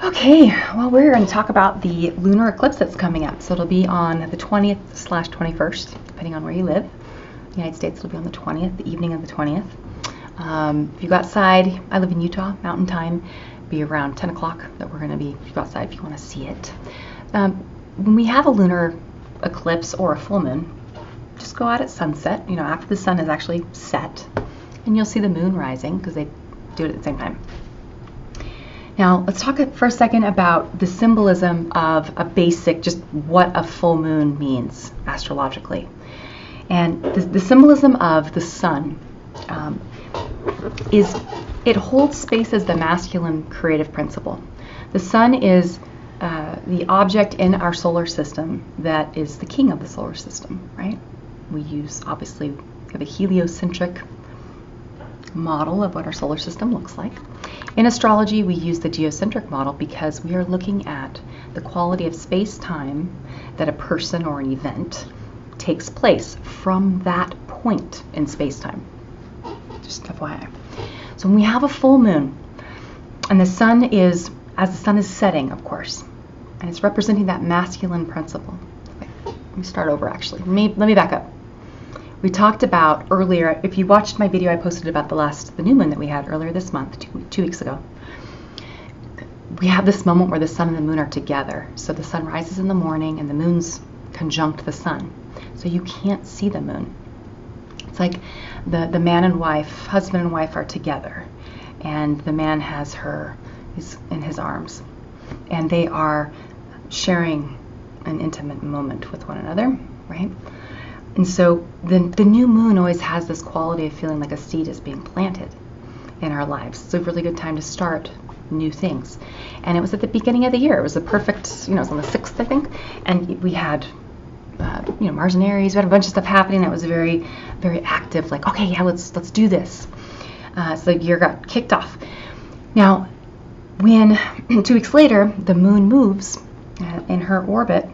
Okay, well, we're going to talk about the lunar eclipse that's coming up. So it'll be on the 20th/21st, depending on where you live. In the United States, it'll be on the 20th, the evening of the 20th. If you go outside, I live in Utah, Mountain Time, be around 10 o'clock that we're going to be, if you go outside, if you want to see it. When we have a lunar eclipse or a full moon, just go out at sunset, after the sun is actually set, and you'll see the moon rising because they do it at the same time. Now, let's talk for a second about the symbolism of a basic, just what a full moon means astrologically. And the symbolism of the sun is, it holds space as the masculine creative principle. The sun is the object in our solar system that is the king of the solar system, right? We use, obviously, the heliocentric model of what our solar system looks like. In astrology, we use the geocentric model because we are looking at the quality of space-time that a person or an event takes place from that point in space-time. Just FYI. So when we have a full moon, and the sun is, as the sun is setting, of course, and it's representing that masculine principle. Okay, let me start over, actually. Let me back up. We talked about earlier, if you watched my video I posted about the new moon that we had earlier this month, two weeks ago, we have this moment where the sun and the moon are together. So the sun rises in the morning and the moon's conjunct the sun. So you can't see the moon. It's like the man and wife, husband and wife are together, and the man has her in his arms, and they are sharing an intimate moment with one another, right? And so the new moon always has this quality of feeling like a seed is being planted in our lives. It's a really good time to start new things. And it was at the beginning of the year. It was a perfect, it was on the 6th, I think. And we had, Mars and Aries. We had a bunch of stuff happening that was very, very active. Like, okay, yeah, let's do this. So the year got kicked off. Now, when 2 weeks later, the moon moves in her orbit,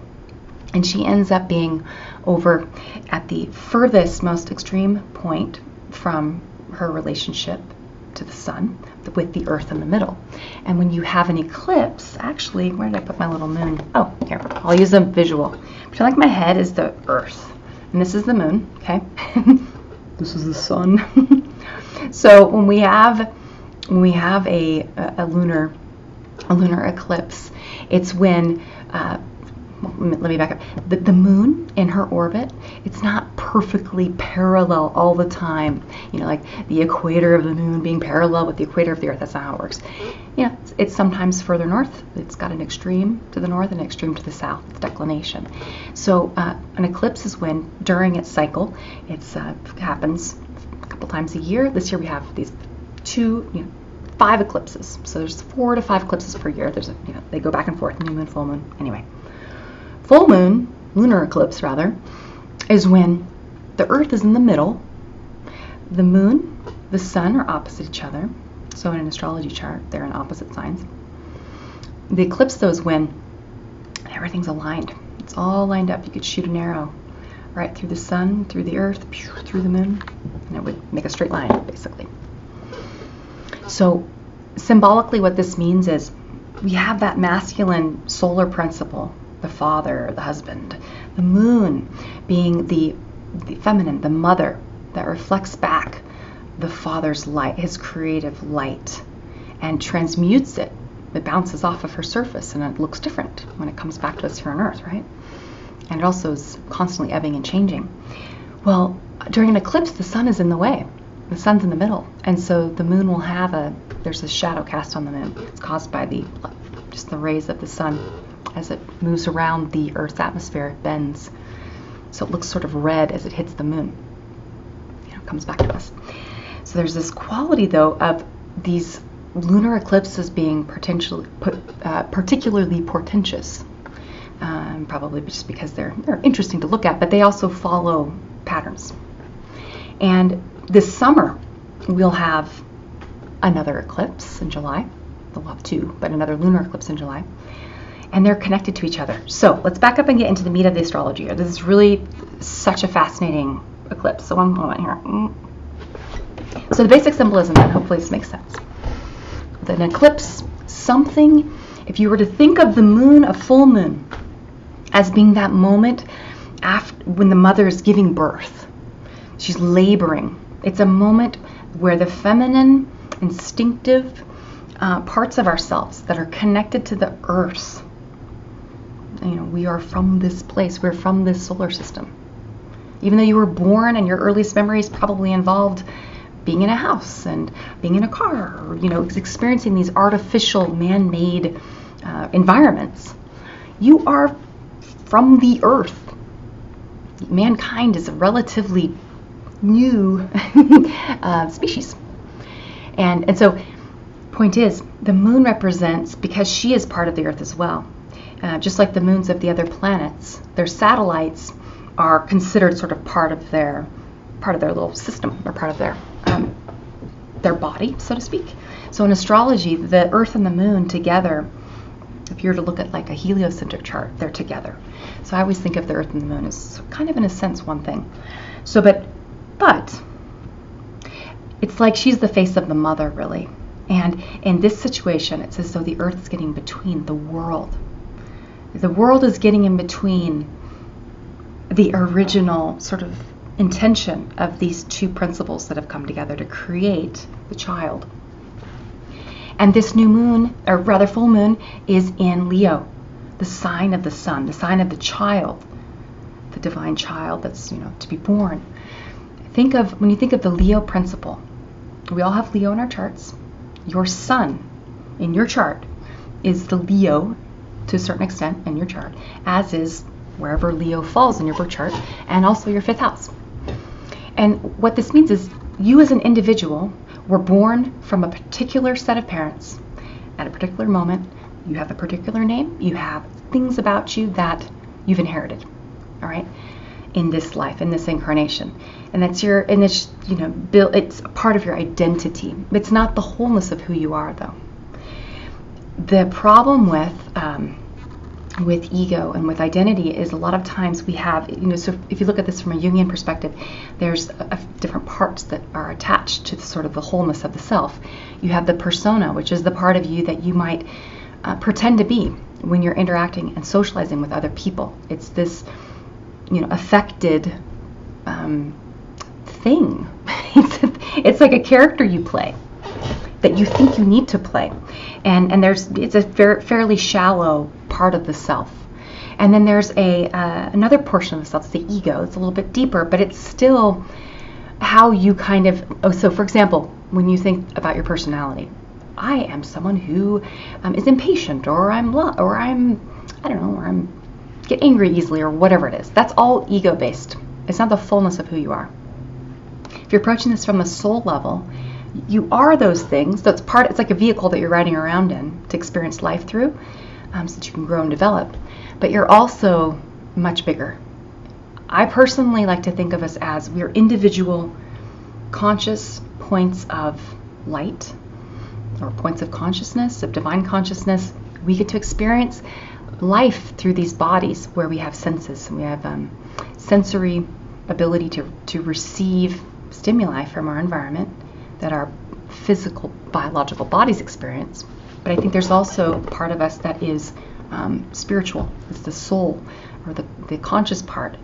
and she ends up being over at the furthest, most extreme point from her relationship to the sun, with the earth in the middle. And when you have an eclipse, actually, where did I put my little moon? Oh, here, I'll use a visual. Pretend like my head is the earth, and this is the moon, okay? This is the sun. So when we have a lunar eclipse, it's when let me back up. The moon in her orbit, it's not perfectly parallel all the time. Like the equator of the moon being parallel with the equator of the earth. That's not how it works. It's sometimes further north. It's got an extreme to the north and an extreme to the south. It's declination. So an eclipse is when, during its cycle, it happens a couple times a year. This year we have these 5 eclipses. So there's 4 to 5 eclipses per year. They go back and forth, new moon, full moon. Anyway. Full moon, lunar eclipse rather, is when the earth is in the middle, the moon, the sun are opposite each other. So in an astrology chart, they're in opposite signs. The eclipse, though, is when everything's aligned. It's all lined up. You could shoot an arrow right through the sun, through the earth, through the moon, and it would make a straight line, basically. So symbolically what this means is we have that masculine solar principle, the father, the husband, the moon being the feminine, the mother that reflects back the father's light, his creative light, and transmutes it. It bounces off of her surface and it looks different when it comes back to us here on earth, right? And it also is constantly ebbing and changing. Well, during an eclipse, the sun is in the way. The sun's in the middle. And so the moon will have there's a shadow cast on the moon. It's caused by just the rays of the sun. As it moves around the Earth's atmosphere, it bends. So it looks sort of red as it hits the moon. It comes back to us. So there's this quality, though, of these lunar eclipses being particularly portentous. Probably just because they're interesting to look at, but they also follow patterns. And this summer, we'll have another eclipse in July. We'll have 2, but another lunar eclipse in July. And they're connected to each other. So let's back up and get into the meat of the astrology here. This is really such a fascinating eclipse. So one moment here. So the basic symbolism, and hopefully this makes sense. An eclipse, something if you were to think of the moon, a full moon, as being that moment after when the mother is giving birth, she's laboring. It's a moment where the feminine, instinctive parts of ourselves that are connected to the earth, we are from this place, we're from this solar system. Even though you were born and your earliest memories probably involved being in a house and being in a car, or, experiencing these artificial, man-made environments, you are from the earth. Mankind is a relatively new species. And so, point is, the moon represents, because she is part of the earth as well, just like the moons of the other planets, their satellites are considered sort of part of their little system, or part of their body, so to speak. So in astrology, the Earth and the Moon together, if you were to look at like a heliocentric chart, they're together. So I always think of the Earth and the Moon as kind of, in a sense, one thing. So, but it's like she's the face of the mother, really. And in this situation, it's as though the Earth is getting between the world. The world is getting in between the original sort of intention of these two principles that have come together to create the child. And this new moon, or rather full moon, is in Leo, the sign of the sun, the sign of the child, the divine child that's, to be born. When you think of the Leo principle, we all have Leo in our charts. Your sun in your chart is the Leo to a certain extent in your chart, as is wherever Leo falls in your birth chart, and also your fifth house. And what this means is you as an individual were born from a particular set of parents at a particular moment. You have a particular name. You have things about you that you've inherited, all right, in this life, in this incarnation. And it's it's a part of your identity. It's not the wholeness of who you are, though. The problem with ego and with identity is a lot of times we have, so if you look at this from a Jungian perspective, there's different parts that are attached to sort of the wholeness of the self. You have the persona, which is the part of you that you might pretend to be when you're interacting and socializing with other people. It's this, affected thing. It's like a character you play that you think you need to play. And it's a fairly shallow part of the self. And then there's another portion of the self, it's the ego. It's a little bit deeper, but it's still how you kind of, so for example, when you think about your personality, I am someone who is impatient, or I get angry easily, or whatever it is. That's all ego-based. It's not the fullness of who you are. If you're approaching this from a soul level, you are those things. So it's like a vehicle that you're riding around in to experience life through, so that you can grow and develop. But you're also much bigger. I personally like to think of us as we're individual conscious points of light, or points of consciousness, of divine consciousness. We get to experience life through these bodies where we have senses, and we have sensory ability to receive stimuli from our environment that our physical, biological bodies experience. But I think there's also part of us that is spiritual. It's the soul, or the conscious part.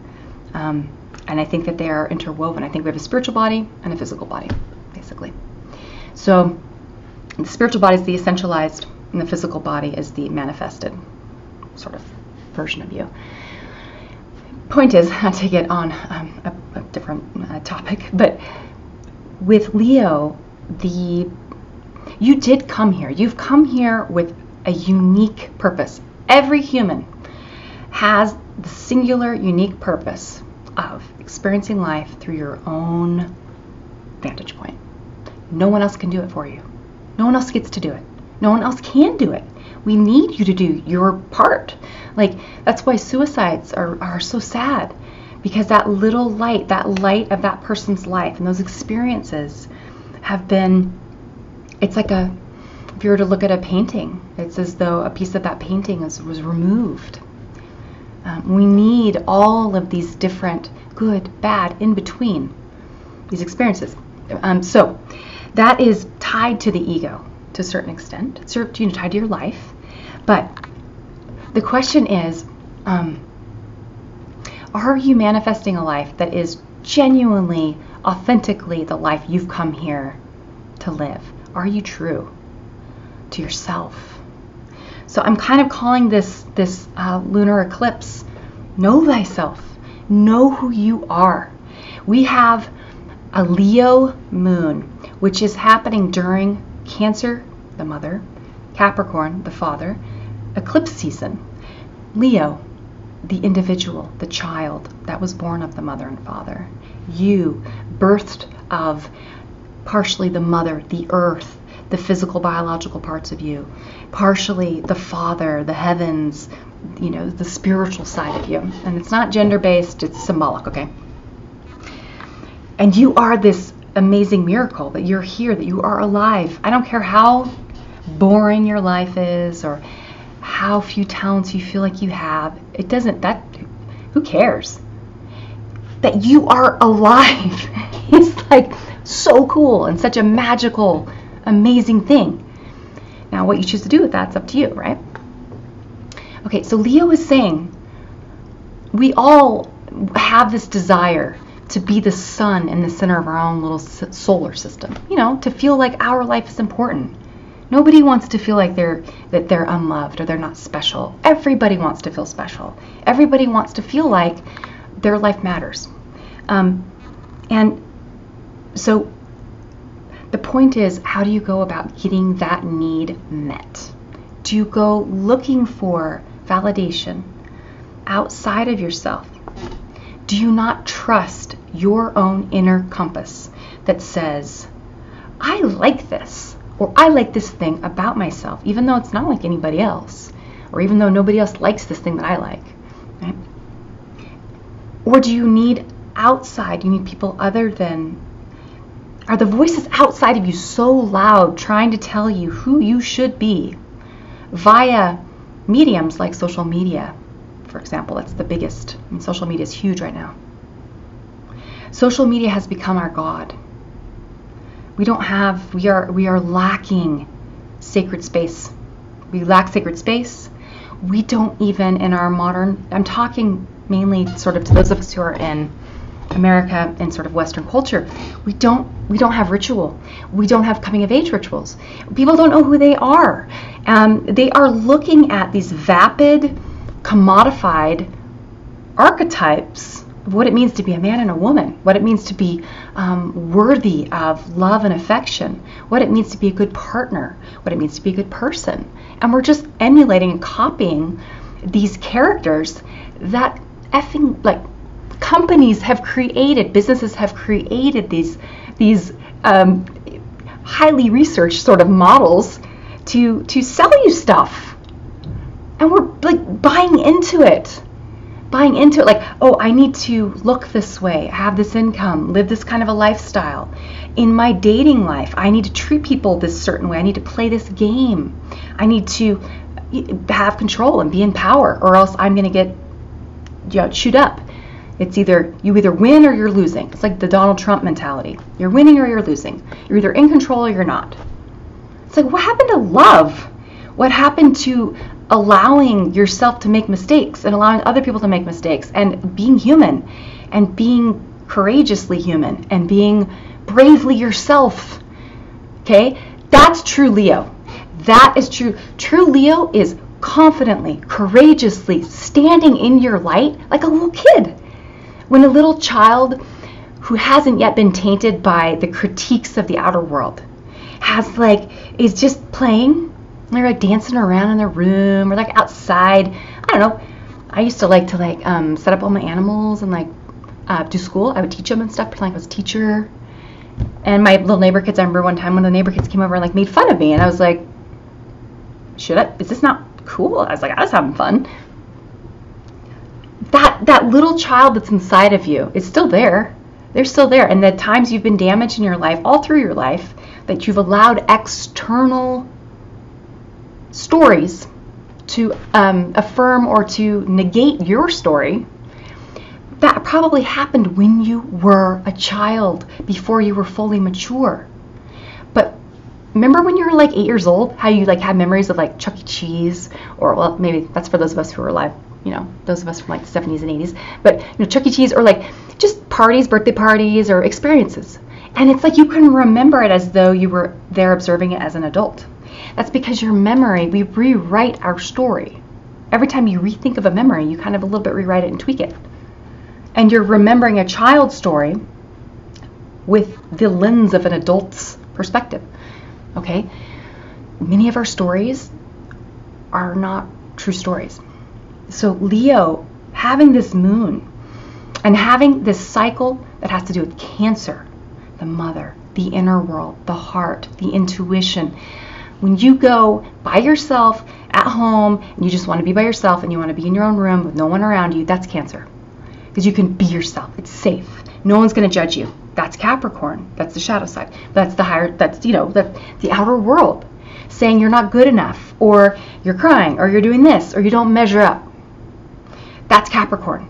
And I think that they are interwoven. I think we have a spiritual body and a physical body, basically. So the spiritual body is the essentialized, and the physical body is the manifested sort of version of you. Point is, not to get on a different topic, but with Leo, you did come here. You've come here with a unique purpose. Every human has the singular, unique purpose of experiencing life through your own vantage point. No one else can do it for you. No one else gets to do it. No one else can do it. We need you to do your part. That's why suicides are so sad, because that little light, of that person's life and those experiences have been, it's like if you were to look at a painting, it's as though a piece of that painting was removed. We need all of these different good, bad, in between these experiences. So that is tied to the ego to a certain extent. It's tied to your life. But the question is, are you manifesting a life that is genuinely, authentically the life you've come here to live? Are you true to yourself? So I'm kind of calling this lunar eclipse, know thyself, know who you are. We have a Leo moon, which is happening during Cancer, the mother, Capricorn, the father, eclipse season. Leo, the individual, the child that was born of the mother and father. You, birthed of partially the mother, the earth, the physical, biological parts of you, partially the father, the heavens, the spiritual side of you. And it's not gender-based, it's symbolic, okay? And you are this amazing miracle that you're here, that you are alive. I don't care how boring your life is or how few talents you feel like you have. Who cares? That you are alive is like so cool and such a magical, amazing thing. Now, what you choose to do with that's up to you, right? Okay, so Leo is saying we all have this desire to be the sun in the center of our own little solar system, to feel like our life is important. Nobody wants to feel like they're unloved or they're not special. Everybody wants to feel special. Everybody wants to feel like their life matters. And so the point is, how do you go about getting that need met? Do you go looking for validation outside of yourself? Do you not trust your own inner compass that says, I like this, or I like this thing about myself, even though it's not like anybody else, or even though nobody else likes this thing that I like, right? Or do you need outside, you need people other than, are the voices outside of you so loud trying to tell you who you should be via mediums like social media, for example? That's the biggest. Social media is huge right now. Social media has become our God. We are lacking sacred space. We lack sacred space. We don't even in our modern, I'm talking mainly sort of to those of us who are in America and sort of Western culture, we don't have ritual. We don't have coming of age rituals. People don't know who they are. They are looking at these vapid, commodified archetypes of what it means to be a man and a woman, what it means to be worthy of love and affection, what it means to be a good partner, what it means to be a good person. And we're just emulating and copying these characters that companies have created, businesses have created these highly researched sort of models to sell you stuff. And we're like buying into it, like, oh, I need to look this way, have this income, live this kind of a lifestyle. In my dating life, I need to treat people this certain way. I need to play this game. I need to have control and be in power, or else I'm going to get chewed up. It's you either win or you're losing. It's like the Donald Trump mentality. You're winning or you're losing. You're either in control or you're not. It's like, what happened to love? What happened to allowing yourself to make mistakes and allowing other people to make mistakes and being human and being courageously human and being bravely yourself? Okay? That's true Leo. That is true. True Leo is confidently, courageously standing in your light like a little kid. When a little child who hasn't yet been tainted by the critiques of the outer world is just playing, they're like dancing around in their room or like outside. I don't know. I used to like to set up all my animals and do school. I would teach them and stuff, pretend like I was a teacher. And my little neighbor kids, I remember one time one of the neighbor kids came over and made fun of me, and I was like, is this not cool? I was like, I was having fun. That little child that's inside of you is still there. They're still there. And the times you've been damaged in your life, all through your life, that you've allowed external stories to affirm or to negate your story, that probably happened when you were a child, before you were fully mature. But remember when you were like 8 years old, how you like had memories of like Chuck E. Cheese, or well, maybe that's for those of us who are alive, those of us from like the 70s and 80s, but Chuck E. Cheese, or like just parties, birthday parties, or experiences. And it's like you can remember it as though you were there observing it as an adult. That's because your memory, we rewrite our story. Every time you rethink of a memory, you kind of a little bit rewrite it and tweak it. And you're remembering a child's story with the lens of an adult's perspective. Okay? Many of our stories are not true stories. So Leo, having this moon and having this cycle that has to do with Cancer, the mother, the inner world, the heart, the intuition. When you go by yourself at home and you just want to be by yourself and you want to be in your own room with no one around you, that's Cancer. Because you can be yourself. It's safe. No one's going to judge you. That's Capricorn. That's the shadow side. That's the higher, that's, the outer world saying you're not good enough, or you're crying, or you're doing this, or you don't measure up. That's Capricorn.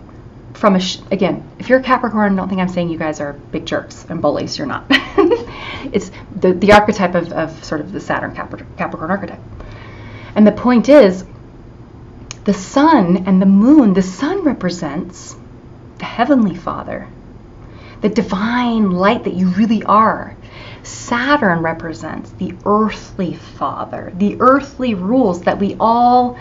Again, if you're a Capricorn, don't think I'm saying you guys are big jerks and bullies. You're not. It's the archetype of sort of the Saturn Capricorn archetype. And the point is, the sun and the moon, the sun represents the Heavenly Father, the divine light that you really are. Saturn represents the earthly father, the earthly rules that we all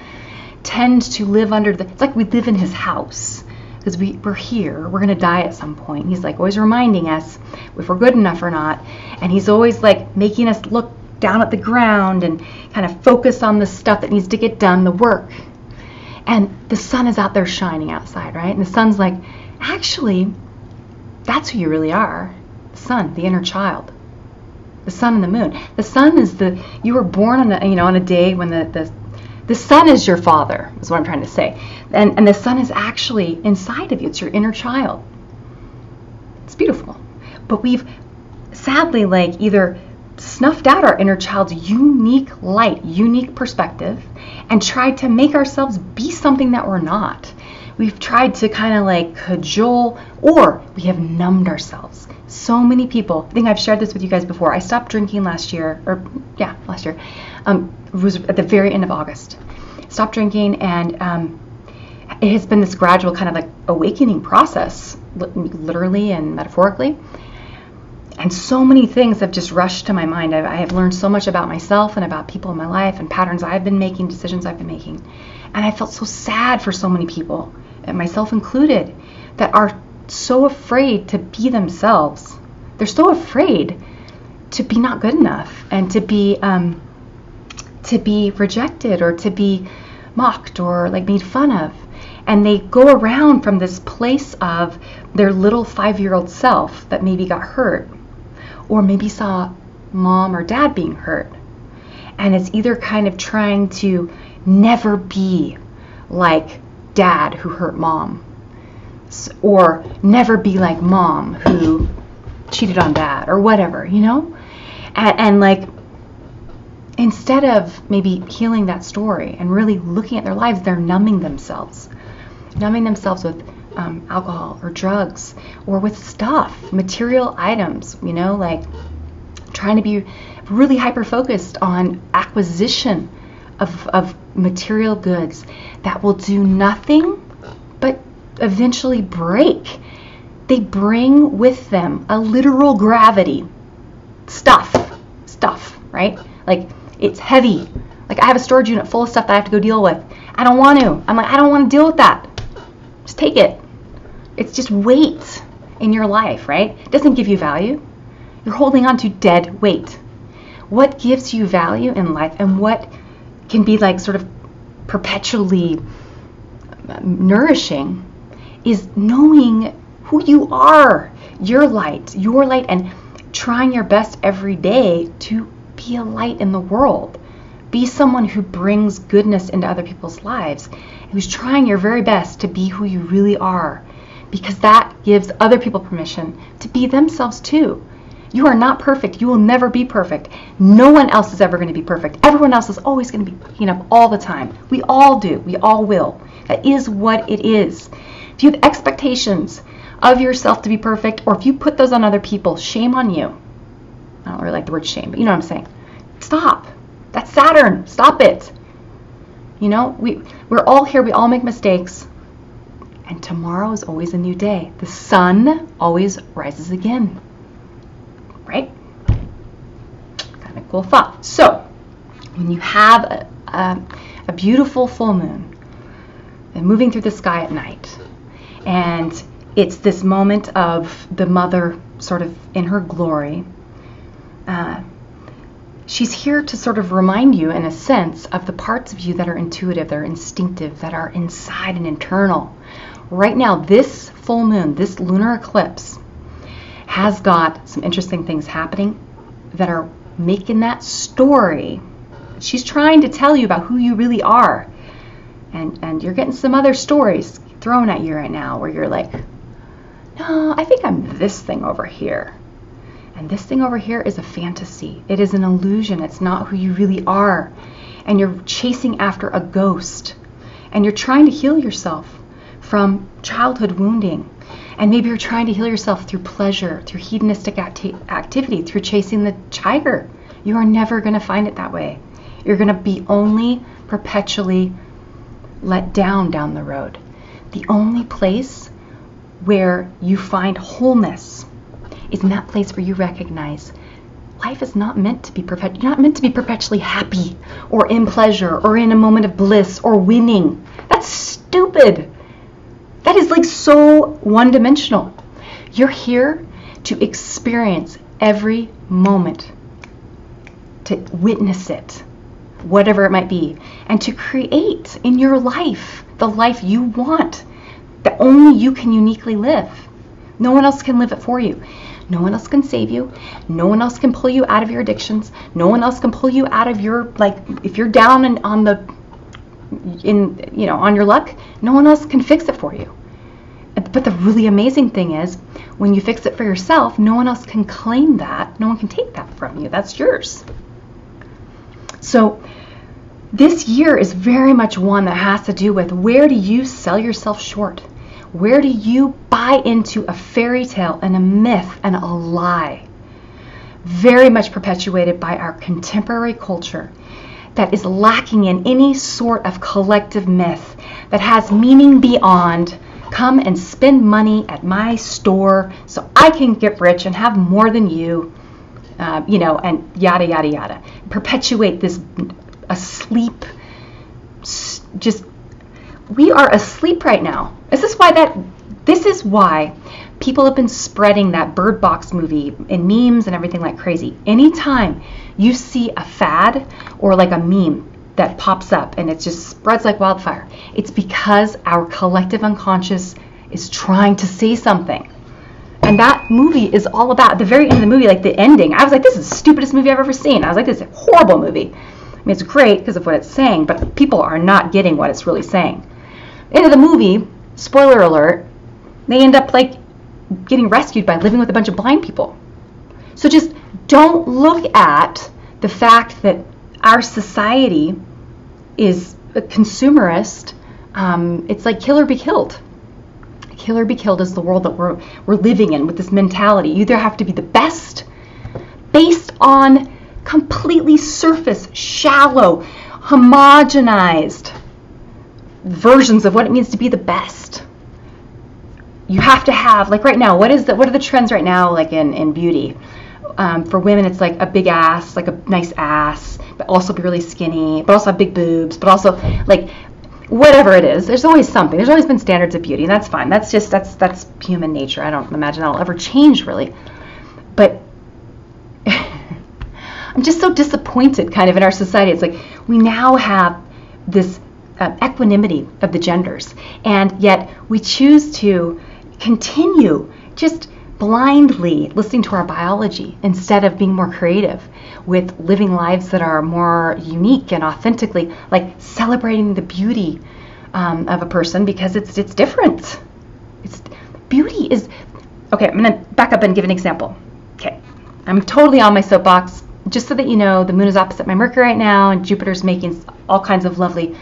tend to live under. It's like we live in his house. Because we're here, we're going to die at some point. He's like always reminding us if we're good enough or not. And he's always like making us look down at the ground and kind of focus on the stuff that needs to get done, the work. And the sun is out there shining outside, right? And the sun's like, actually, that's who you really are. The sun, the inner child. The sun and the moon. The sun is you were born on a day when the sun is your father, is what I'm trying to say. And the sun is actually inside of you. It's your inner child. It's beautiful. But we've sadly either snuffed out our inner child's unique light, unique perspective, and tried to make ourselves be something that we're not. We've tried to kind of cajole, or we have numbed ourselves. So many people, I think I've shared this with you guys before. I stopped drinking last year. It was at the very end of August. Stopped drinking, and it has been this gradual kind of awakening process, literally and metaphorically. And so many things have just rushed to my mind. I have learned so much about myself and about people in my life and patterns I've been making, decisions I've been making. And I felt so sad for so many people, and myself included, that are so afraid to be themselves. They're so afraid to be not good enough, and to be rejected, or to be mocked, or made fun of. And they go around from this place of their little 5-year-old self that maybe got hurt, or maybe saw mom or dad being hurt. And it's either kind of trying to never be like dad who hurt mom, or never be like mom who cheated on dad, or whatever, and instead of maybe healing that story and really looking at their lives, they're numbing themselves with alcohol or drugs, or with stuff, material items, trying to be really hyper-focused on acquisition of material goods that will do nothing but eventually break. They bring with them a literal gravity. Stuff, right? It's heavy. I have a storage unit full of stuff that I have to go deal with. I don't want to. I don't want to deal with that. Just take it. It's just weight in your life, right? It doesn't give you value. You're holding on to dead weight. What gives you value in life, and what can be sort of perpetually nourishing, is knowing who you are, your light, and trying your best every day to be a light in the world. Be someone who brings goodness into other people's lives, who's trying your very best to be who you really are, because that gives other people permission to be themselves too. You are not perfect. You will never be perfect. No one else is ever going to be perfect. Everyone else is always going to be all the time. We all do. We all will. That is what it is. If you have expectations of yourself to be perfect, or if you put those on other people, shame on you. I don't really like the word shame, but you know what I'm saying. Stop. That's Saturn. Stop it. You know, we're all here. We all make mistakes. And tomorrow is always a new day. The sun always rises again. Right? Kind of cool thought. So, when you have a beautiful full moon and moving through the sky at night, and it's this moment of the mother sort of in her glory, she's here to sort of remind you, in a sense, of the parts of you that are intuitive, that are instinctive, that are inside and internal. Right now, this full moon, this lunar eclipse, has got some interesting things happening that are making that story. She's trying to tell you about who you really are. And you're getting some other stories thrown at you right now where you're like, no, I think I'm this thing over here. And this thing over here is a fantasy. It is an illusion. It's not who you really are. And you're chasing after a ghost. And you're trying to heal yourself from childhood wounding. And maybe you're trying to heal yourself through pleasure, through hedonistic activity, through chasing the tiger. You are never going to find it that way. You're going to be only perpetually let down the road. The only place where you find wholeness is in that place where you recognize life is not meant to be you're not meant to be perpetually happy or in pleasure or in a moment of bliss or winning. That's stupid. That is like so one-dimensional. You're here to experience every moment, to witness it, whatever it might be, and to create in your life the life you want, that only you can uniquely live. No one else can live it for you. No one else can save you. No one else can pull you out of your addictions. No one else can pull you out of your, like, if you're down and on your luck, no one else can fix it for you. But the really amazing thing is, when you fix it for yourself, no one else can claim that. No one can take that from you. That's yours. So this year is very much one that has to do with, where do you sell yourself short? Where do you buy into a fairy tale and a myth and a lie? Very much perpetuated by our contemporary culture that is lacking in any sort of collective myth that has meaning beyond, come and spend money at my store so I can get rich and have more than you, and yada, yada, yada. Perpetuate this asleep, we are asleep right now. This is why people have been spreading that Bird Box movie in memes and everything like crazy. Anytime you see a fad or like a meme that pops up and it just spreads like wildfire, it's because our collective unconscious is trying to say something. And that movie is all about, at the very end of the movie, like the ending, I was like, this is the stupidest movie I've ever seen. I was like, this is a horrible movie. I mean, it's great because of what it's saying, but people are not getting what it's really saying. End of the movie, spoiler alert, they end up like getting rescued by living with a bunch of blind people. So just don't look at the fact that our society is a consumerist. It's like kill or be killed. Kill or be killed is the world that we're living in with this mentality. You either have to be the best based on completely surface, shallow, homogenized versions of what it means to be the best. You have to have, like right now, what are the trends right now, like in beauty? For women, it's like a big ass, like a nice ass, but also be really skinny, but also have big boobs, but also like whatever it is. There's always something. There's always been standards of beauty, and that's fine. That's human nature. I don't imagine that'll ever change really. But I'm just so disappointed kind of in our society. It's like we now have this equanimity of the genders, and yet we choose to continue just blindly listening to our biology instead of being more creative with living lives that are more unique and authentically, like celebrating the beauty of a person, because it's different. Beauty is okay. I'm going to back up and give an example. Okay, I'm totally on my soapbox. Just so that you know, the moon is opposite my Mercury right now, and Jupiter's making all kinds of lovely.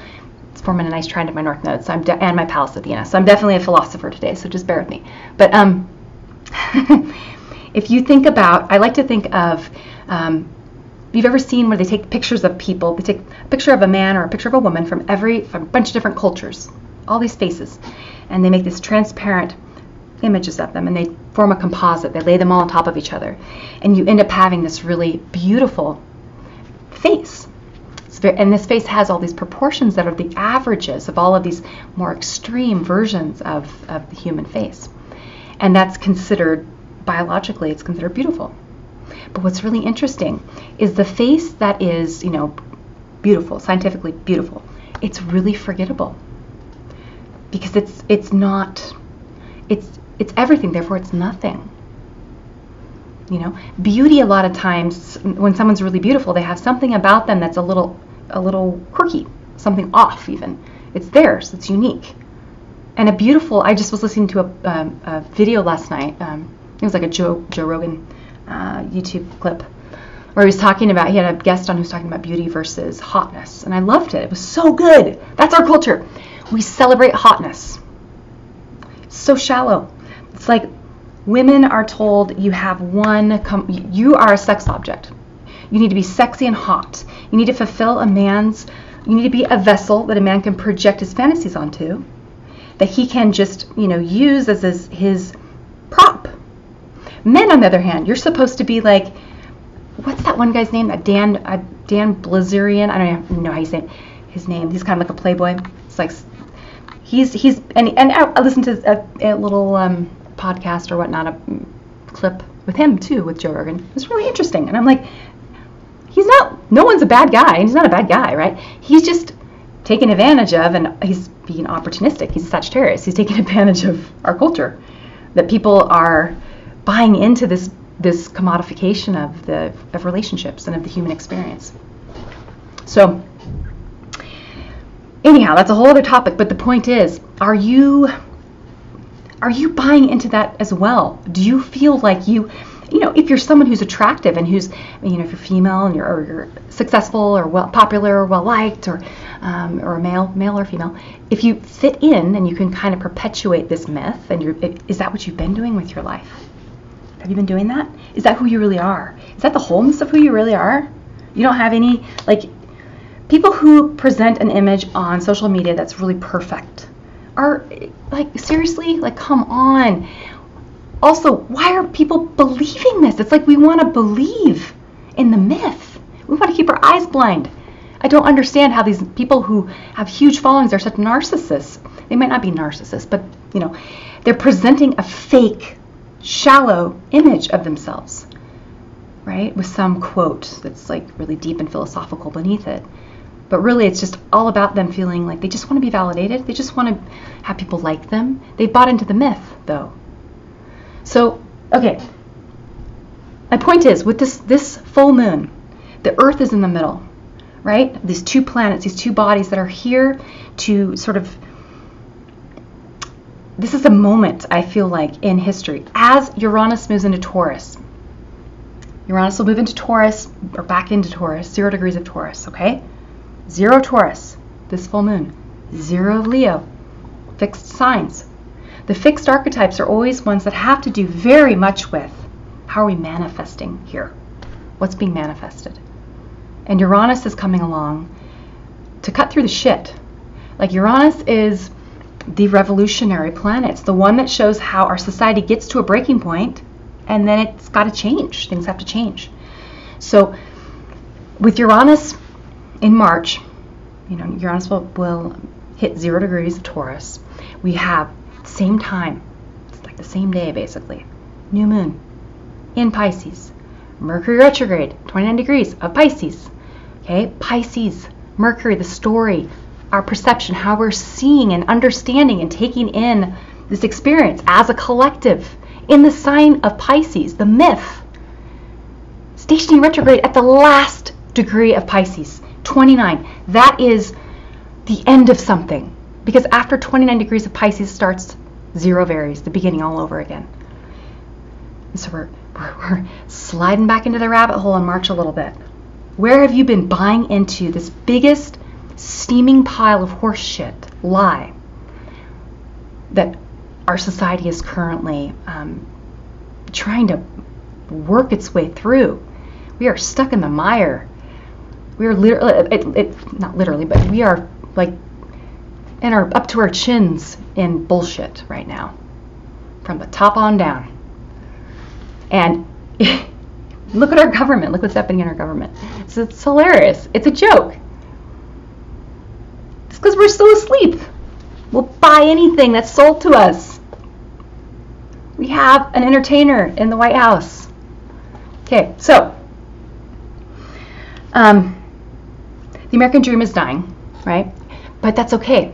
It's forming a nice trine at my North Node, so and my Pallas Athena. So I'm definitely a philosopher today. So just bear with me. But if you think about, I like to think of you've ever seen where they take pictures of people, they take a picture of a man or a picture of a woman from a bunch of different cultures, all these faces, and they make this transparent images of them, and they form a composite. They lay them all on top of each other, and you end up having this really beautiful face. And this face has all these proportions that are the averages of all of these more extreme versions of the human face. And that's considered, biologically, it's considered beautiful. But what's really interesting is the face that is, beautiful, scientifically beautiful, it's really forgettable. Because it's everything, therefore it's nothing. Beauty, a lot of times when someone's really beautiful, they have something about them that's a little quirky, something off even. It's theirs, it's unique. And I just was listening to a video last night. It was like a Joe Rogan YouTube clip where he was talking about, he had a guest on who was talking about beauty versus hotness. And I loved it. It was so good. That's our culture. We celebrate hotness. It's so shallow. It's like women are told you are a sex object. You need to be sexy and hot. You need to fulfill you need to be a vessel that a man can project his fantasies onto, that he can just, use as his prop. Men, on the other hand, you're supposed to be like, what's that one guy's name? Dan Blazerian. I don't even know how you say his name. He's kind of like a playboy. It's like and I listened to a little podcast or whatnot, a clip with him too, with Joe Rogan. It was really interesting, and I'm like, no one's a bad guy, and he's not a bad guy, right? He's just taken advantage of, and he's being opportunistic. He's a Sagittarius. He's taking advantage of our culture, that people are buying into this commodification of relationships and of the human experience. So anyhow, that's a whole other topic, but the point is, are you buying into that as well? Do you feel like if you're someone who's attractive and who's, if you're female and you're successful or popular or well-liked or a male or female, if you fit in and you can kind of perpetuate this myth, and is that what you've been doing with your life? Have you been doing that? Is that who you really are? Is that the wholeness of who you really are? You don't have any, people who present an image on social media that's really perfect are, seriously, come on. Also, why are people believing this? It's like we want to believe in the myth. We want to keep our eyes blind. I don't understand how these people who have huge followings are such narcissists. They might not be narcissists, but, they're presenting a fake, shallow image of themselves, right? With some quote that's really deep and philosophical beneath it. But really, it's just all about them feeling like they just want to be validated. They just want to have people like them. They bought into the myth, though. So, okay. My point is, with this full moon, the Earth is in the middle, right? These two planets, these two bodies that are here to sort of, this is a moment, I feel like, in history. As Uranus moves into Taurus, Uranus will move into Taurus, or back into Taurus, 0 degrees of Taurus, okay? 0 Taurus, this full moon. 0 Leo, fixed signs. The fixed archetypes are always ones that have to do very much with how are we manifesting here? What's being manifested? And Uranus is coming along to cut through the shit. Uranus is the revolutionary planet. It's the one that shows how our society gets to a breaking point, and then it's got to change. Things have to change. So with Uranus in March, Uranus will hit 0 degrees of Taurus. We have same time, it's like the same day basically, new moon in Pisces, Mercury retrograde, 29 degrees of Pisces. Okay, Pisces, Mercury, the story, our perception, how we're seeing and understanding and taking in this experience as a collective in the sign of Pisces, the myth. Stationary retrograde at the last degree of Pisces, 29. That is the end of something. Because after 29 degrees of Pisces starts 0 varies, the beginning all over again. And so we're sliding back into the rabbit hole in March a little bit. Where have you been buying into this biggest steaming pile of horse shit, lie, that our society is currently trying to work its way through? We are stuck in the mire. We are literally, not literally, but we are like up to our chins in bullshit right now, from the top on down. And look at our government. Look what's happening in our government. It's hilarious. It's a joke. It's because we're still asleep. We'll buy anything that's sold to us. We have an entertainer in the White House. Okay, so the American dream is dying, right? But that's okay.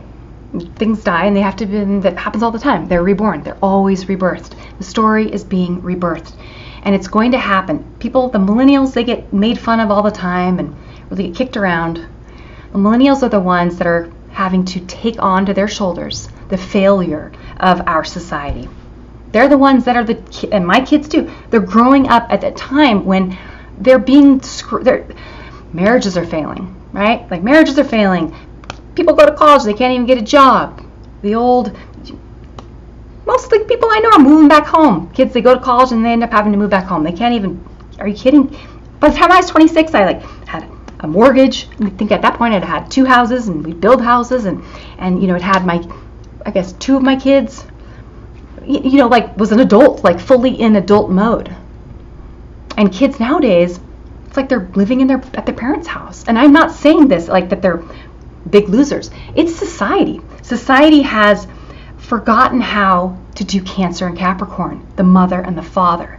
Things die, and they have to be. That happens all the time. They're reborn. They're always rebirthed. The story is being rebirthed, and it's going to happen. People, the millennials, they get made fun of all the time, and they get kicked around. The millennials are the ones that are having to take on to their shoulders the failure of our society. They're the ones that are and my kids too. They're growing up at that time when they're being marriages are failing, right? Like marriages are failing. People go to college, they can't even get a job. Most of the people I know are moving back home. Kids, they go to college and they end up having to move back home. They can't even, are you kidding? By the time I was 26, I had a mortgage. I think at that point I'd had 2 houses, and we'd build houses, and it had 2 of my kids, was an adult, fully in adult mode. And kids nowadays, it's like they're living at their parents' house. And I'm not saying this that they're big losers. It's society. Society has forgotten how to do Cancer and Capricorn, the mother and the father.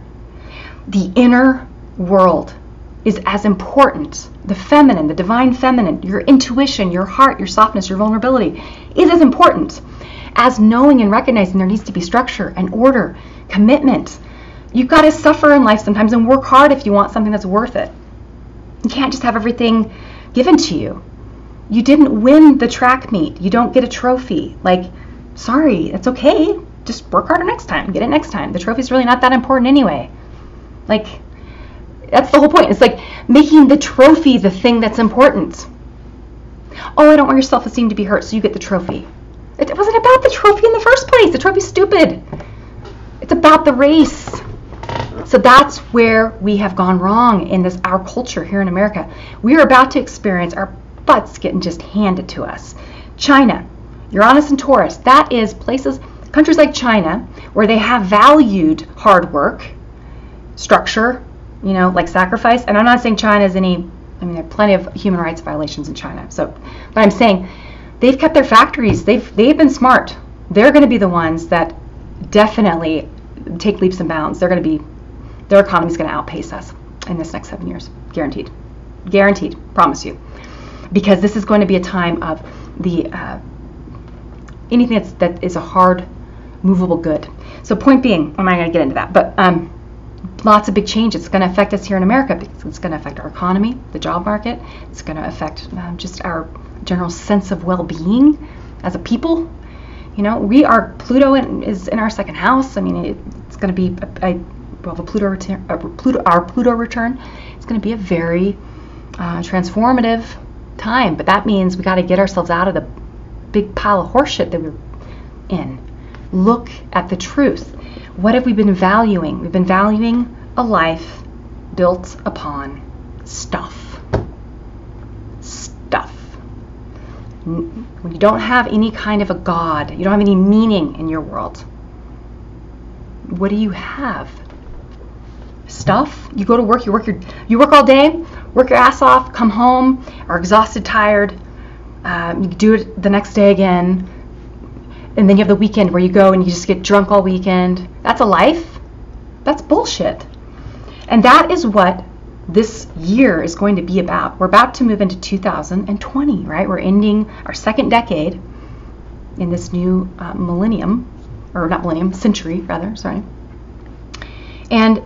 The inner world is as important. The feminine, the divine feminine, your intuition, your heart, your softness, your vulnerability is as important as knowing and recognizing there needs to be structure and order, commitment. You've got to suffer in life sometimes and work hard if you want something that's worth it. You can't just have everything given to you. You didn't win the track meet. You don't get a trophy. Sorry, it's okay. Just work harder next time. Get it next time. The trophy's really not that important anyway. That's the whole point. It's making the trophy the thing that's important. Oh, I don't want your self-esteem to be hurt, so you get the trophy. It wasn't about the trophy in the first place. The trophy's stupid. It's about the race. So that's where we have gone wrong in our culture here in America. We are about to experience our butts getting just handed to us. China, Uranus and Taurus, that is countries like China, where they have valued hard work, structure, sacrifice. And I'm not saying China is there are plenty of human rights violations in China. But I'm saying they've kept their factories. They've been smart. They're going to be the ones that definitely take leaps and bounds. Their economy is going to outpace us in this next 7 years. Guaranteed. Guaranteed. Promise you. Because this is going to be a time of anything that is a hard, movable good. So point being, I'm not going to get into that, but lots of big changes. It's going to affect us here in America because it's going to affect our economy, the job market. It's going to affect just our general sense of well-being as a people. Pluto is in our second house. It's going to be our Pluto return. It's going to be a very transformative time, but that means we got to get ourselves out of the big pile of horseshit that we're in. Look at the truth. What have we been valuing? We've been valuing a life built upon stuff. Stuff. When you don't have any kind of a God, you don't have any meaning in your world, what do you have? Stuff. You go to work, you work all day, work your ass off, come home, are exhausted, tired. You do it the next day again, and then you have the weekend where you go and you just get drunk all weekend. That's a life? That's bullshit. And that is what this year is going to be about. We're about to move into 2020, right? We're ending our second decade in this new century rather, sorry. And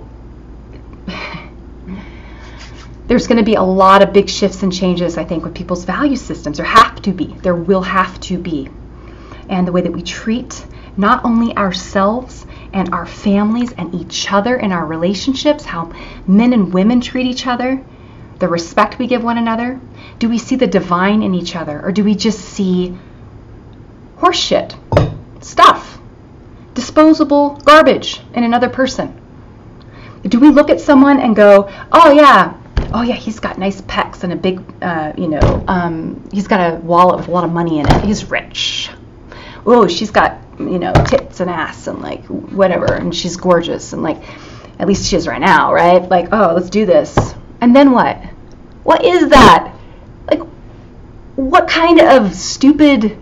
there's going to be a lot of big shifts and changes, I think, with people's value systems. There will have to be. And the way that we treat not only ourselves and our families and each other in our relationships, how men and women treat each other, the respect we give one another. Do we see the divine in each other, or do we just see horseshit, stuff, disposable garbage in another person? Do we look at someone and go, oh yeah, oh yeah, he's got nice pecs and a big, he's got a wallet with a lot of money in it. He's rich. Oh, she's got, tits and ass and like whatever, and she's gorgeous, and like, at least she is right now, right? Like, oh, let's do this. And then what? What is that? Like, what kind of stupid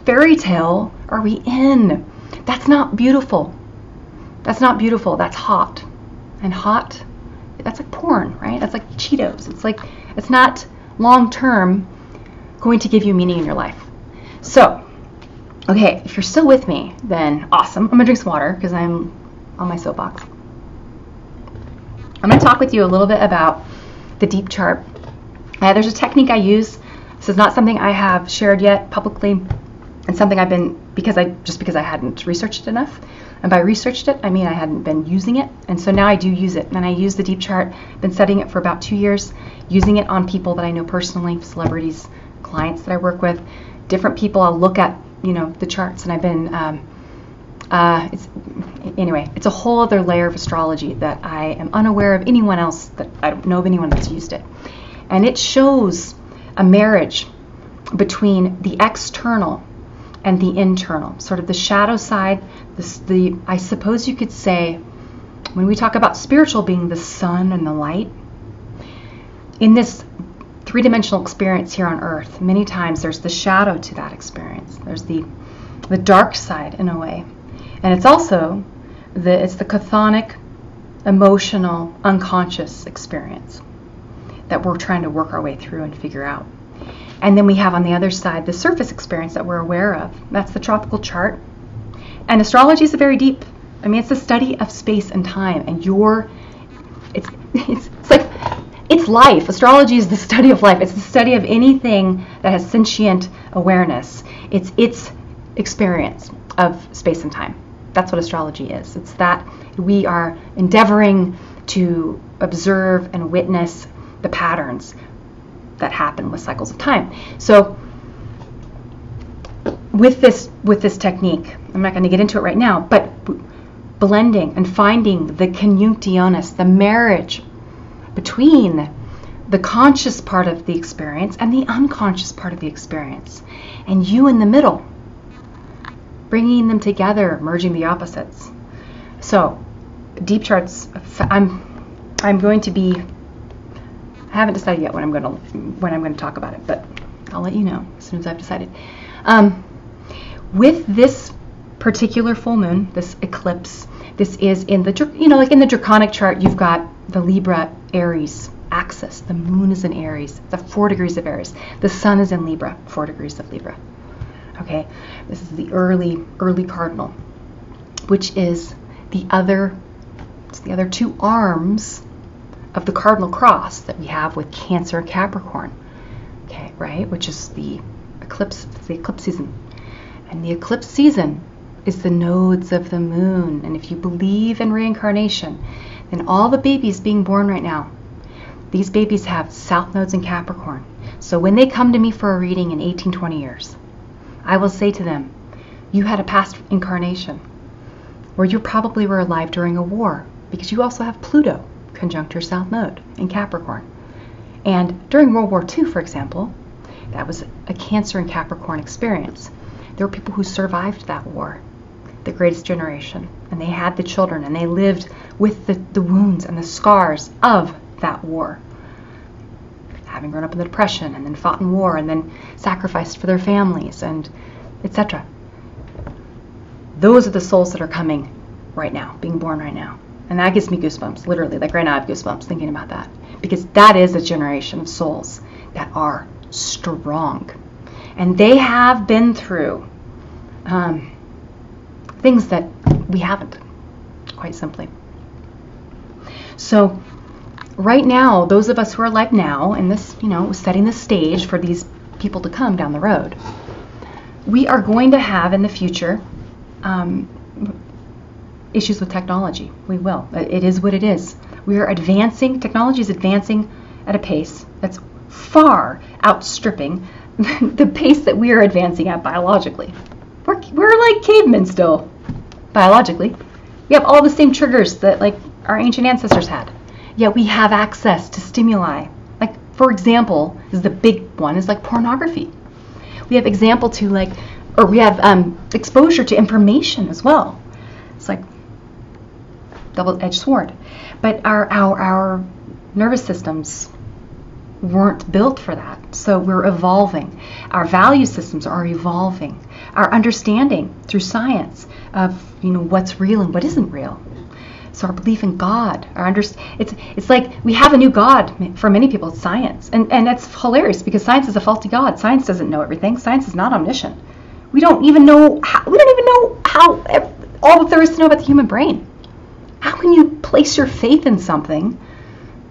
fairy tale are we in? That's not beautiful. That's not beautiful. That's hot. And hot, that's like porn, right? That's like Cheetos. It's not long-term going to give you meaning in your life. So, okay, if you're still with me, then awesome. I'm gonna drink some water because I'm on my soapbox. I'm gonna talk with you a little bit about the deep chart. There's a technique I use. This is not something I have shared yet publicly, and something I've been, because I hadn't researched it enough. And by researched it, I mean I hadn't been using it. And so now I do use it. And I use the deep chart. I've been studying it for about 2 years, using it on people that I know personally, celebrities, clients that I work with, different people. I'll look at, the charts. And I've been, it's a whole other layer of astrology that I am unaware of anyone else, that I don't know of anyone that's used it. And it shows a marriage between the external and the internal, sort of the shadow side, I suppose you could say, when we talk about spiritual being the sun and the light, in this three-dimensional experience here on earth, many times there's the shadow to that experience. There's the dark side in a way. And it's also it's the chthonic, emotional, unconscious experience that we're trying to work our way through and figure out. And then we have on the other side the surface experience that we're aware of. That's the tropical chart. And astrology is very deep. I mean, it's the study of space and time. And it's life. Astrology is the study of life. It's the study of anything that has sentient awareness. It's its experience of space and time. That's what astrology is. It's that we are endeavoring to observe and witness the patterns that happen with cycles of time. So with this technique, I'm not going to get into it right now, but blending and finding the conjunctionis, the marriage between the conscious part of the experience and the unconscious part of the experience, and you in the middle, bringing them together, merging the opposites. So deep charts, I'm going to be, I haven't decided yet when I'm going to talk about it, but I'll let you know as soon as I've decided. With this particular full moon, this eclipse, this is in the, like in the draconic chart, you've got the Libra Aries axis. The moon is in Aries. It's at 4 degrees of Aries. The sun is in Libra, 4 degrees of Libra. Okay, this is the early cardinal, which is the other 2 arms of the cardinal cross that we have with Cancer and Capricorn. Okay, right, which is the eclipse. It's the eclipse season, and the eclipse season is the nodes of the moon. And if you believe in reincarnation, then all the babies being born right now, these babies have south nodes in Capricorn. So when they come to me for a reading in 18-20 years, I will say to them, you had a past incarnation where you probably were alive during a war, because you also have Pluto conjunct your south node in Capricorn. And during World War II, for example, that was a Cancer and Capricorn experience. There were people who survived that war, the greatest generation, and they had the children, and they lived with the wounds and the scars of that war, having grown up in the Depression and then fought in war and then sacrificed for their families and etc. Those are the souls that are coming right now, being born right now. And that gives me goosebumps, literally. Like right now I have goosebumps thinking about that. Because that is a generation of souls that are strong. And they have been through things that we haven't, quite simply. So right now, those of us who are alive now, and this, setting the stage for these people to come down the road, we are going to have in the future issues with technology. We will. It is what it is. We are advancing. Technology is advancing at a pace that's far outstripping the pace that we are advancing at biologically. We're like cavemen still, biologically. We have all the same triggers that like our ancient ancestors had. yet we have access to stimuli. Like, for example, is the big one is like pornography. We have we have exposure to information as well. It's like double-edged sword. But our nervous systems weren't built for that. So we're evolving. Our value systems are evolving. Our understanding through science of what's real and what isn't real. So our belief in God, it's like we have a new God for many people. It's science, and that's hilarious because science is a faulty God. Science doesn't know everything. Science is not omniscient. We don't even know how all that there is to know about the human brain. How can you place your faith in something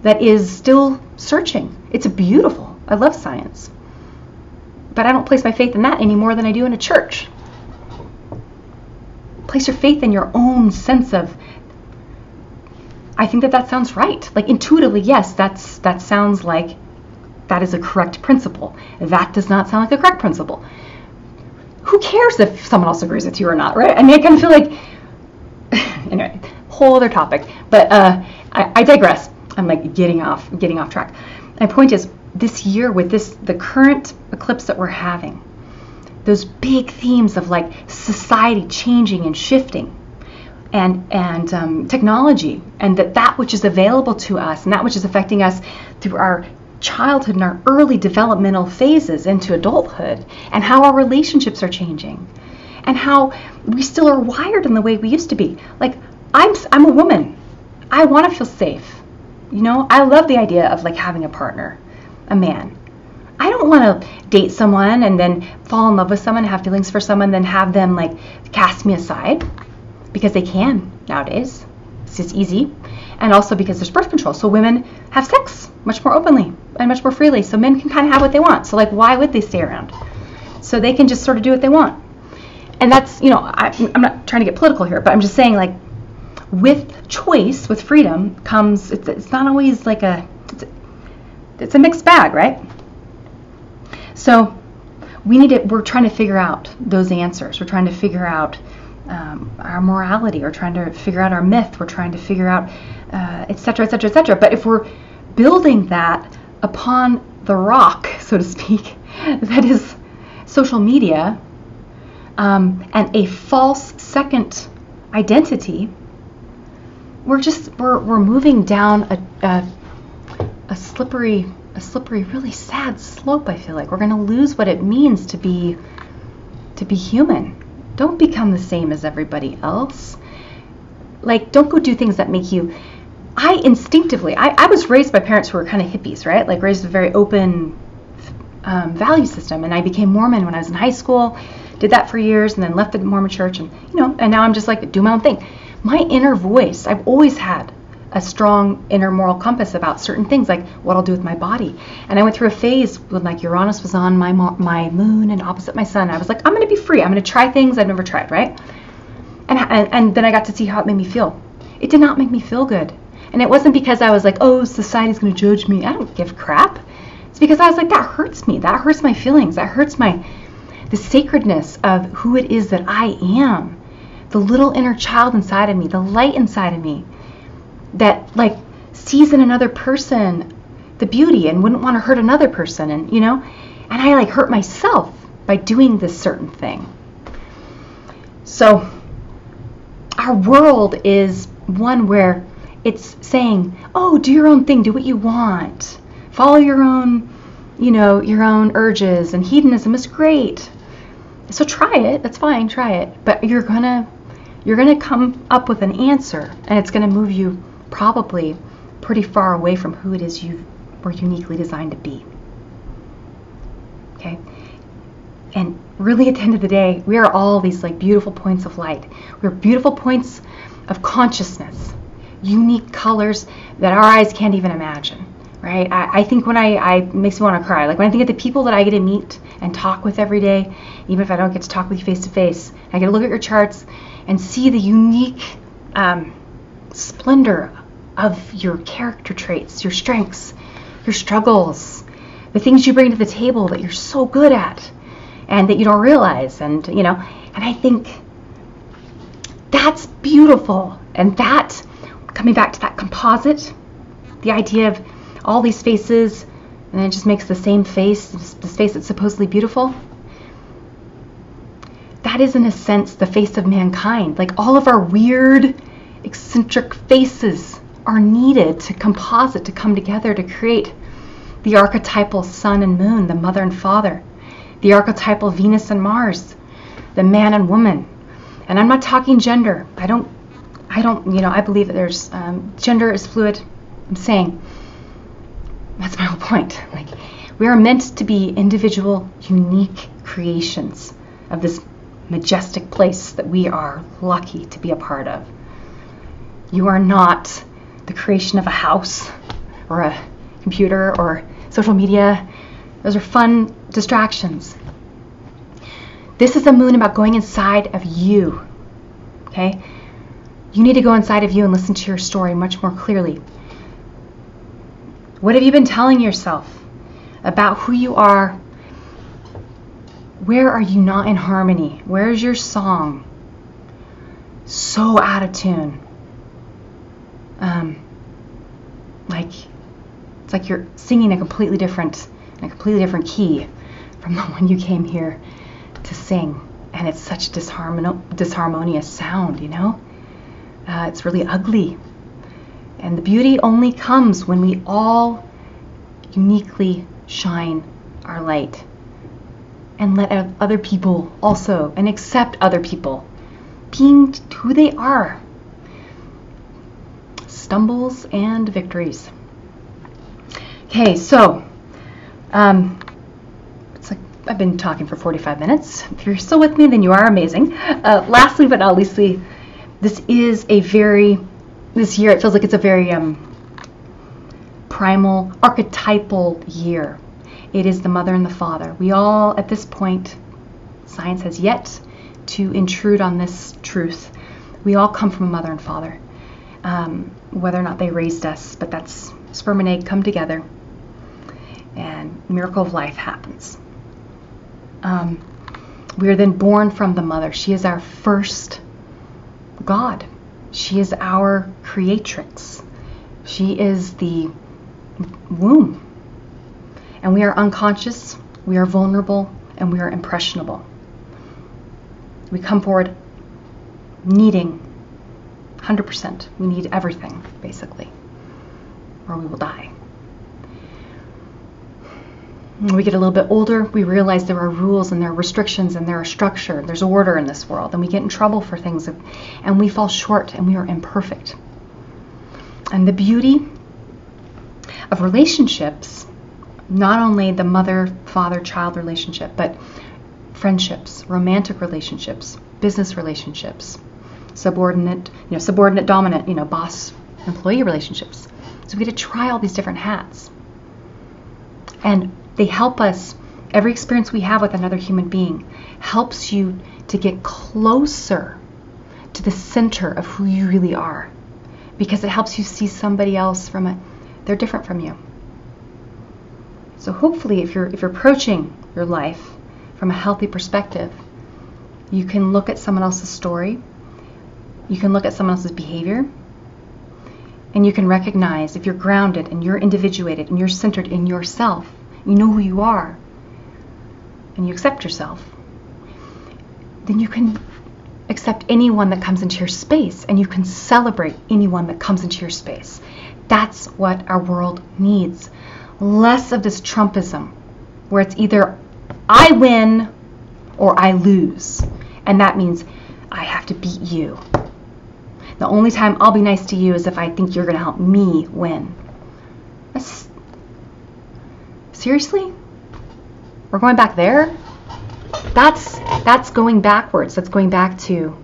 that is still searching? It's beautiful. I love science, but I don't place my faith in that any more than I do in a church. Place your faith in your own sense of. I think that sounds right. Like intuitively, yes, that sounds like that is a correct principle. That does not sound like a correct principle. Who cares if someone else agrees with you or not, right? I mean, I kind of feel like, anyway, whole other topic. But I digress. I'm like getting off track. My point is, this year with the current eclipse that we're having, those big themes of like society changing and shifting, and technology, and that which is available to us and that which is affecting us through our childhood and our early developmental phases into adulthood, and how our relationships are changing, and how we still are wired in the way we used to be. Like, I'm a woman. I want to feel safe. I love the idea of like having a partner, a man. I don't want to date someone and then fall in love with someone, have feelings for someone, then have them like cast me aside. Because they can nowadays. It's just easy. And also because there's birth control. So women have sex much more openly and much more freely. So men can kind of have what they want. So like, why would they stay around? So they can just sort of do what they want. And that's, I'm not trying to get political here, but I'm just saying, like, with choice, with freedom comes, it's not always like it's a mixed bag, right? So we're trying to figure out those answers. We're trying to figure out our morality. We're trying to figure out our myth. We're trying to figure out, et cetera, et cetera, et cetera. But if we're building that upon the rock, so to speak, that is social media, and a false second identity, we're moving down a slippery, really sad slope. I feel like we're going to lose what it means to be human. Don't become the same as everybody else. Like, don't go do things that make you. I was raised by parents who were kind of hippies, right? Like, raised a very open value system. And I became Mormon when I was in high school, did that for years, and then left the Mormon church. And, and now I'm just like, do my own thing. My inner voice, I've always had a strong inner moral compass about certain things, like what I'll do with my body. And I went through a phase when like Uranus was on my moon and opposite my sun. I was like, I'm going to be free. I'm going to try things I've never tried, right? And then I got to see how it made me feel. It did not make me feel good. And it wasn't because I was like, oh, society's going to judge me. I don't give crap. It's because I was like, that hurts me. That hurts my feelings. That hurts the sacredness of who it is that I am. The little inner child inside of me, the light inside of me, that like sees in another person the beauty and wouldn't want to hurt another person, and and I like hurt myself by doing this certain thing. So our world is one where it's saying, oh, do your own thing, do what you want, follow your own your own urges, and hedonism is great. So try it, that's fine, try it, but you're gonna come up with an answer, and it's gonna move you probably pretty far away from who it is you were uniquely designed to be. Okay? And really at the end of the day, we are all these like beautiful points of light. We're beautiful points of consciousness, unique colors that our eyes can't even imagine, right? I think when it makes me want to cry. Like when I think of the people that I get to meet and talk with every day, even if I don't get to talk with you face to face, I get to look at your charts and see the unique splendor of your character traits, your strengths, your struggles, the things you bring to the table that you're so good at and that you don't realize. And I think that's beautiful. And that, coming back to that composite, The idea of all these faces, and it just makes the same face, this face that's supposedly beautiful. That is, in a sense, the face of mankind. Like, all of our weird, eccentric faces are needed to composite, to come together, to create the archetypal sun and moon, the mother and father, the archetypal Venus and Mars, the man and woman. And I'm not talking gender. I don't, I believe that there's, gender is fluid. I'm saying, that's my whole point. Like, we are meant to be individual, unique creations of this majestic place that we are lucky to be a part of. You are not the creation of a house or a computer or social media. Those are fun distractions. This is a moon about going inside of you. Okay? You need to go inside of you and listen to your story much more clearly. What have you been telling yourself about who you are? Where are you not in harmony? Where is your song so out of tune? It's like you're singing in a completely different key from the one you came here to sing, and it's such disharmonious sound, you know? It's really ugly. And the beauty only comes when we all uniquely shine our light and let other people also, and accept other people being who they are. Stumbles and victories. Okay, so it's like I've been talking for 45 minutes. If you're still with me, then you are amazing. Lastly, but not leastly, this year it feels like it's a very primal, archetypal year. It is the mother and the father. We all, at this point, science has yet to intrude on this truth. We all come from a mother and father, whether or not they raised us, but that's sperm and egg come together, and miracle of life happens. We are then born from the mother. She is our first God. She is our creatrix. She is the womb. And we are unconscious, we are vulnerable, and we are impressionable. We come forward needing 100%. We need everything, basically, or we will die. When we get a little bit older, we realize there are rules and there are restrictions and there are structure, there's order in this world, and we get in trouble for things, and we fall short, and we are imperfect. And the beauty of relationships, not only the mother-father-child relationship, but friendships, romantic relationships, business relationships, subordinate-dominant, boss-employee relationships. So we get to try all these different hats. And they help us, every experience we have with another human being helps you to get closer to the center of who you really are, because it helps you see somebody else they're different from you. So hopefully, if you're approaching your life from a healthy perspective, you can look at someone else's story, you can look at someone else's behavior, and you can recognize, if you're grounded and you're individuated and you're centered in yourself, you know who you are, and you accept yourself, then you can accept anyone that comes into your space, and you can celebrate anyone that comes into your space. That's what our world needs. Less of this Trumpism, where it's either I win or I lose. And that means I have to beat you. The only time I'll be nice to you is if I think you're going to help me win. Seriously? We're going back there? That's going backwards. That's going back to,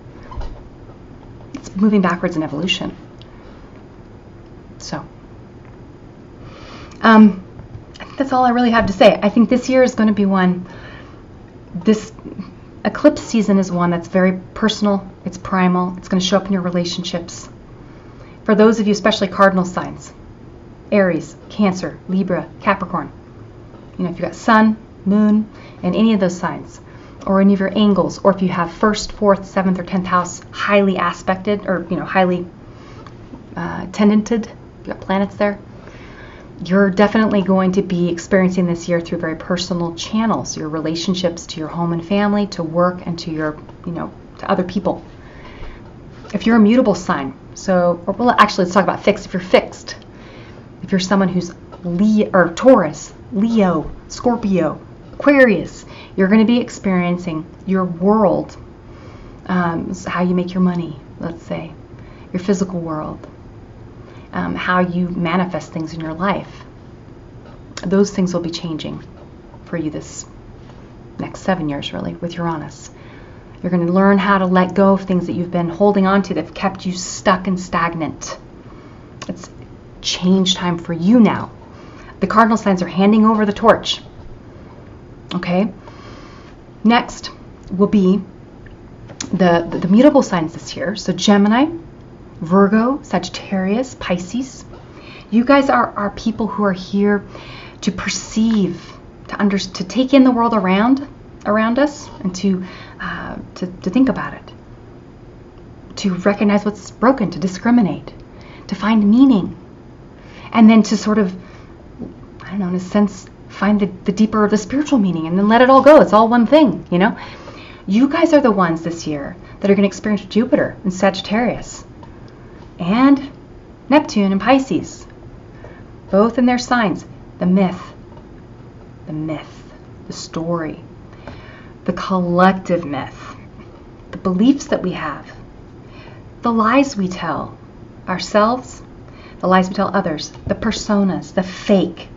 it's moving backwards in evolution. So, I think that's all I really have to say. I think this year is going to be this eclipse season is one that's very personal, it's primal, it's going to show up in your relationships. For those of you, especially cardinal signs, Aries, Cancer, Libra, Capricorn, if you've got Sun, Moon, and any of those signs, or any of your angles, or if you have 1st, 4th, 7th, or 10th house highly aspected, or highly tendented, you got planets there, You're definitely going to be experiencing this year through very personal channels, your relationships to your home and family, to work, and to your, to other people. If you're a mutable sign, actually let's talk about fixed. If you're fixed, if you're someone who's Taurus, Leo, Scorpio, Aquarius, you're going to be experiencing your world, how you make your money, let's say, your physical world, how you manifest things in your life. Those things will be changing for you this next 7 years, really, with Uranus. You're going to learn how to let go of things that you've been holding on to that have kept you stuck and stagnant. It's change time for you now. The cardinal signs are handing over the torch. Okay? Next will be the mutable signs this year. So Gemini, Virgo, Sagittarius, Pisces. You guys are people who are here to perceive, to take in the world around us, and to think about it, to recognize what's broken, to discriminate, to find meaning, and then to sort of, I don't know, in a sense, find the deeper, the spiritual meaning, and then let it all go. It's all one thing, You guys are the ones this year that are going to experience Jupiter in Sagittarius and Neptune in Pisces, both in their signs. The myth, the story, the collective myth, the beliefs that we have, the lies we tell ourselves, the lies we tell others, the personas, the fake.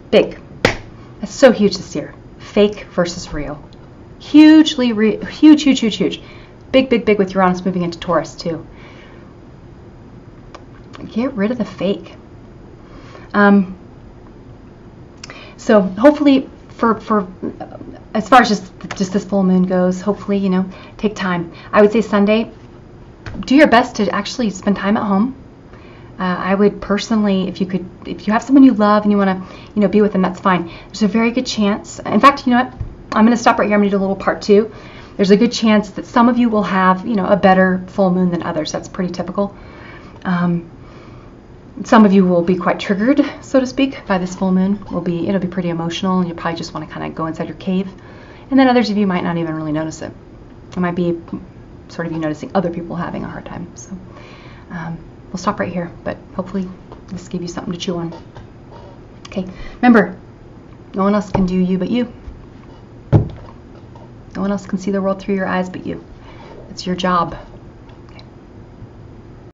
Big. That's so huge this year. Fake versus real. Huge. Big with Uranus moving into Taurus too. Get rid of the fake. So hopefully for as far as just this full moon goes, hopefully, take time. I would say Sunday, do your best to actually spend time at home. I would personally, if you have someone you love and you want to, be with them, that's fine. There's a very good chance. In fact, you know what? I'm going to stop right here. I'm going to do a little part 2. There's a good chance that some of you will have, a better full moon than others. That's pretty typical. Some of you will be quite triggered, so to speak, by this full moon. It'll be pretty emotional, and you'll probably just want to kind of go inside your cave. And then others of you might not even really notice it. It might be sort of you noticing other people having a hard time. So we'll stop right here, but hopefully this gave you something to chew on. Okay, remember, no one else can do you but you. No one else can see the world through your eyes but you. It's your job.